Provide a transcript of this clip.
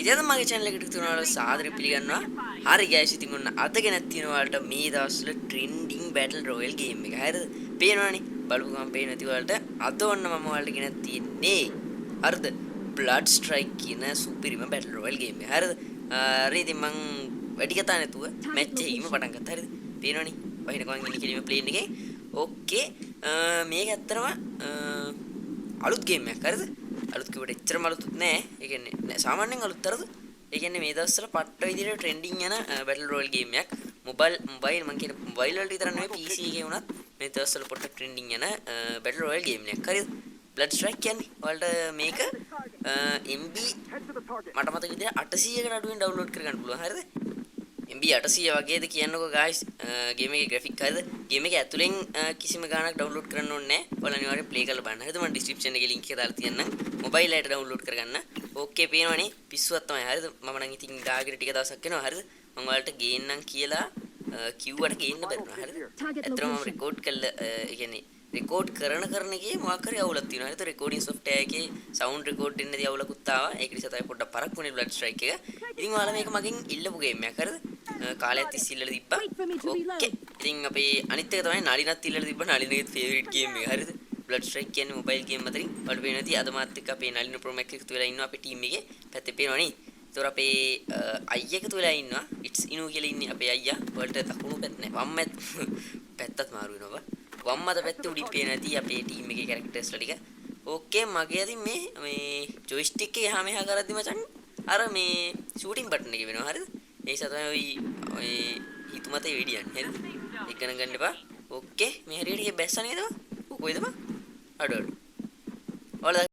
ඉතින් මගේ channel එකට තුනවල සාදර පිළිගන්නවා. හරි guys ඉතින් ඔන්න අද ගෙනත් තියෙනවා ඔයාලට මේ දවස්වල trending battle royale game එක. හරිද? පේනවනේ. බලපු ගමන් පේන නැති ඔයාලට අද ඔන්න මම ඔයාලට ගෙනත් තියෙන්නේ. හරිද? blood strike කියන සුපිරිම battle royale game එක. හරිද? හරි ඉතින් මං වැඩි කතා නැතුව match එකීම පටන් ගත්තා. හරිද? පේනවනේ. වහින ගමන් ඉන්නේ කෙලිම plane එකේ. ඕකේ. මේක ඇත්තටම අලුත් game එකක්. හරිද? අලුත් කිව්වට එච්චරම අලුත් නෑ. ඒ කියන්නේ සාමාන්‍යයෙන් අලුත් තරද? ඒ කියන්නේ මේ දවස්වල පට්ට විදිහට ට්‍රෙන්ඩින් යන බැටල් රොයල් ගේම් එකක්. මොබයිල් මම කියන්නේ මොබයිල් වලට විතර නෙවෙයි PC එකේ වුණත් මේ දවස්වල පොඩ්ඩක් ට්‍රෙන්ඩින් යන බැටල් රොයල් ගේම් එකක්. හරිද? Blood Strike කියන්නේ ඔයාලට මේක MB මට මතක විදිහට 800කට අඩුවෙන් ඩවුන්ලෝඩ් කරගන්න පුළුවන්. හරිද? MB 800 වගේද කියන්නකෝ guys. ගේම් එකේ graphic හරිද? ගේම් එකේ ඇතුලෙන් කිසිම ගාණක් ඩවුන්ලෝඩ් කරන්න ඕනේ නැහැ. ඔයාලා අනිවාර්යෙන් play කරලා බලන්න. හරිද? මම description එකේ link එක දාලා තියන්නම්. මොබයිල් එකට ඩවුන්ලෝඩ් කරගන්න. ඕකේ පේනවනේ. පිස්සුවක් තමයි. හරිද? මම නම් ඉතින් ගාගෙන ටික දවසක් යනවා. හරිද? මම ඔයාලට ගේන්නම් කියලා කිව්වට ගේන්න බැරුණා. හරිද? ඇත්තටම මම රෙකෝඩ් කළා. ඒ කියන්නේ රෙකෝඩ් කරන එකේ මොකක් හරි අවුලක් තියෙනවා. හරිද? රෙකෝඩින් software එකේ sound record දෙන්නදී අවුලකුත් ආවා. ඒක නිසා තමයි පොඩ්ඩක් පරක් වුණේ Blood Strike එක. ඉතින් ඔයාලා මේක මගෙන් ඉල්ලපු ගේම් එකක්. හරිද? කාලයක් තිස්සේ ඉල්ලලා තිබ්බා. ඕකේ. ඉතින් අපේ අනිත් එක තමයි නලිනත් ඉල්ලලා තිබ්බා. නලිනගේ ෆේවරිට් ගේම් එක. හරිද? Blood Strike කියන්නේ මොබයිල් ගේම් අතරින් වල පේන නැති අද මාත් එක්ක අපේ නලින ප්‍රෝ මැක් එකතු වෙලා ඉන්නවා අපේ ටීම් එකේ. පැත්තේ පේනවනේ. ඒතොර අපේ අයියා එකතු වෙලා ඉන්නවා. ඉට්ස් ඉනු කියලා ඉන්නේ අපේ අයියා. වලට දකුණු පැත්ත නෑ. වම් පැත්තත් මාරු වෙනවා. වම් අත පැත්තේ උඩින් පේන නැති අපේ ටීම් එකේ කැරක්ටර්ස්ලා ටික. ඕකේ මගේ අතින් මේ ජොයිස්ටික් එකේ එහා මෙහා කරද්දි මචං අර මේ ෂූටින් බටන් එක වෙනවා. හරිද? ඒ නිසා තමයි ඔය හිතුමතේ වෙඩියන්නේ. හරිද? ඒක ගණන් ගන්න එපා. ඕකේ මේ හරියට බැස්සා නේද? කොයිද බා? අඩ. ඔයාලා